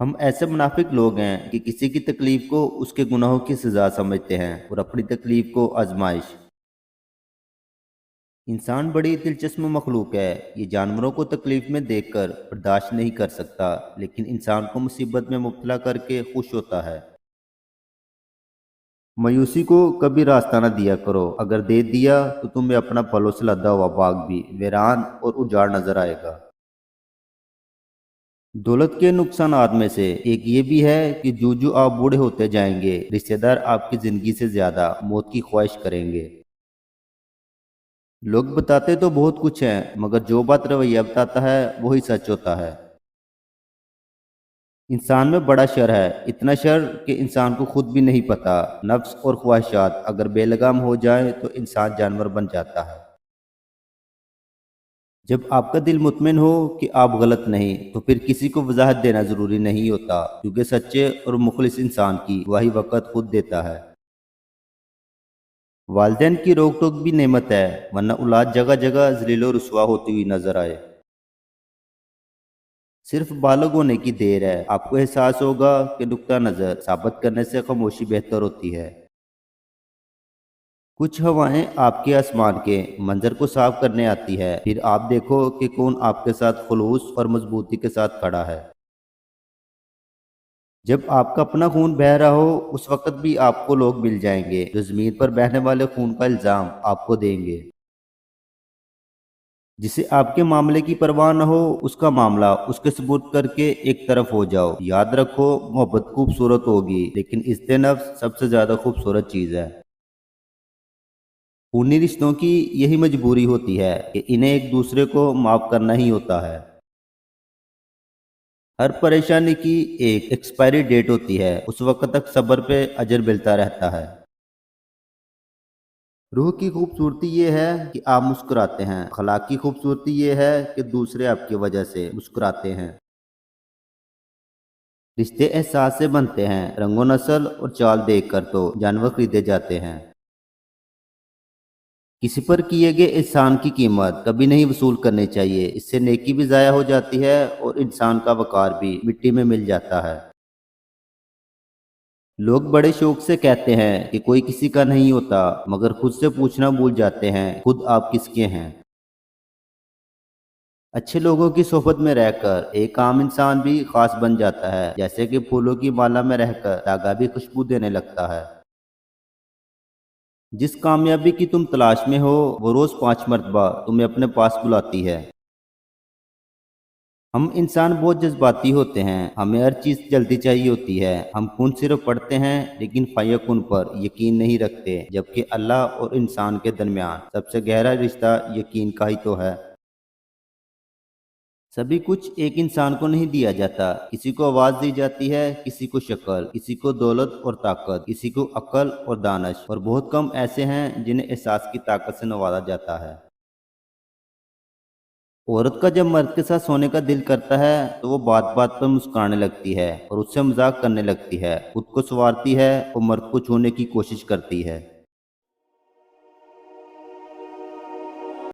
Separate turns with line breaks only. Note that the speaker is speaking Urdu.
ہم ایسے منافق لوگ ہیں کہ کسی کی تکلیف کو اس کے گناہوں کی سزا سمجھتے ہیں اور اپنی تکلیف کو آزمائش۔ انسان بڑی دلچسپ مخلوق ہے، یہ جانوروں کو تکلیف میں دیکھ کر برداشت نہیں کر سکتا، لیکن انسان کو مصیبت میں مبتلا کر کے خوش ہوتا ہے۔ مایوسی کو کبھی راستہ نہ دیا کرو، اگر دے دیا تو تمہیں اپنا پھلوں سے لدا ہوا باغ بھی ویران اور اجاڑ نظر آئے گا۔ دولت کے نقصانات میں سے ایک یہ بھی ہے کہ جو آپ بوڑھے ہوتے جائیں گے، رشتہ دار آپ کی زندگی سے زیادہ موت کی خواہش کریں گے۔ لوگ بتاتے تو بہت کچھ ہیں، مگر جو بات رویہ بتاتا ہے وہی سچ ہوتا ہے۔ انسان میں بڑا شر ہے، اتنا شر کہ انسان کو خود بھی نہیں پتا۔ نفس اور خواہشات اگر بے لگام ہو جائیں تو انسان جانور بن جاتا ہے۔ جب آپ کا دل مطمئن ہو کہ آپ غلط نہیں، تو پھر کسی کو وضاحت دینا ضروری نہیں ہوتا، کیونکہ سچے اور مخلص انسان کی وہی وقت خود دیتا ہے۔ والدین کی روک ٹوک بھی نعمت ہے، ورنہ اولاد جگہ جگہ ذلیل و رسوا ہوتی ہوئی نظر آئے۔ صرف بالغ ہونے کی دیر ہے، آپ کو احساس ہوگا کہ نقطہ نظر ثابت کرنے سے خاموشی بہتر ہوتی ہے۔ کچھ ہوائیں آپ کے آسمان کے منظر کو صاف کرنے آتی ہے، پھر آپ دیکھو کہ کون آپ کے ساتھ خلوص اور مضبوطی کے ساتھ کھڑا ہے۔ جب آپ کا اپنا خون بہہ رہا ہو، اس وقت بھی آپ کو لوگ مل جائیں گے جو زمین پر بہنے والے خون کا الزام آپ کو دیں گے۔ جسے آپ کے معاملے کی پرواہ نہ ہو، اس کا معاملہ اس کے سپرد کر کے ایک طرف ہو جاؤ۔ یاد رکھو، محبت خوبصورت ہوگی لیکن عزت نفس سب سے زیادہ خوبصورت چیز ہے۔ خونی رشتوں کی یہی مجبوری ہوتی ہے کہ انہیں ایک دوسرے کو معاف کرنا ہی ہوتا ہے۔ ہر پریشانی کی ایک ایکسپائری ڈیٹ ہوتی ہے، اس وقت تک صبر پہ اجر ملتا رہتا ہے۔ روح کی خوبصورتی یہ ہے کہ آپ مسکراتے ہیں، اخلاق کی خوبصورتی یہ ہے کہ دوسرے آپ کی وجہ سے مسکراتے ہیں۔ رشتے احساس سے بنتے ہیں، رنگ و نسل اور چال دیکھ کر تو جانور خریدے جاتے ہیں۔ کسی پر کیے گئے احسان کی قیمت کبھی نہیں وصول کرنی چاہیے، اس سے نیکی بھی ضائع ہو جاتی ہے اور انسان کا وقار بھی مٹی میں مل جاتا ہے۔ لوگ بڑے شوق سے کہتے ہیں کہ کوئی کسی کا نہیں ہوتا، مگر خود سے پوچھنا بھول جاتے ہیں خود آپ کس کے ہیں۔ اچھے لوگوں کی صحبت میں رہ کر ایک عام انسان بھی خاص بن جاتا ہے، جیسے کہ پھولوں کی مالا میں رہ کر دھاگا بھی خوشبو دینے لگتا ہے۔ جس کامیابی کی تم تلاش میں ہو، وہ روز 5 مرتبہ تمہیں اپنے پاس بلاتی ہے۔ ہم انسان بہت جذباتی ہوتے ہیں، ہمیں ہر چیز جلدی چاہیے ہوتی ہے۔ ہم خون صرف پڑھتے ہیں لیکن فیکون پر یقین نہیں رکھتے، جبکہ اللہ اور انسان کے درمیان سب سے گہرا رشتہ یقین کا ہی تو ہے۔ سبھی کچھ ایک انسان کو نہیں دیا جاتا، کسی کو آواز دی جاتی ہے، کسی کو شکل، کسی کو دولت اور طاقت، کسی کو عقل اور دانش، اور بہت کم ایسے ہیں جنہیں احساس کی طاقت سے نوازا جاتا ہے۔ عورت کا جب مرد کے ساتھ سونے کا دل کرتا ہے تو وہ بات بات پر مسکرانے لگتی ہے اور اس سے مذاق کرنے لگتی ہے، خود کو سنوارتی ہے اور مرد کو چھونے کی کوشش کرتی ہے۔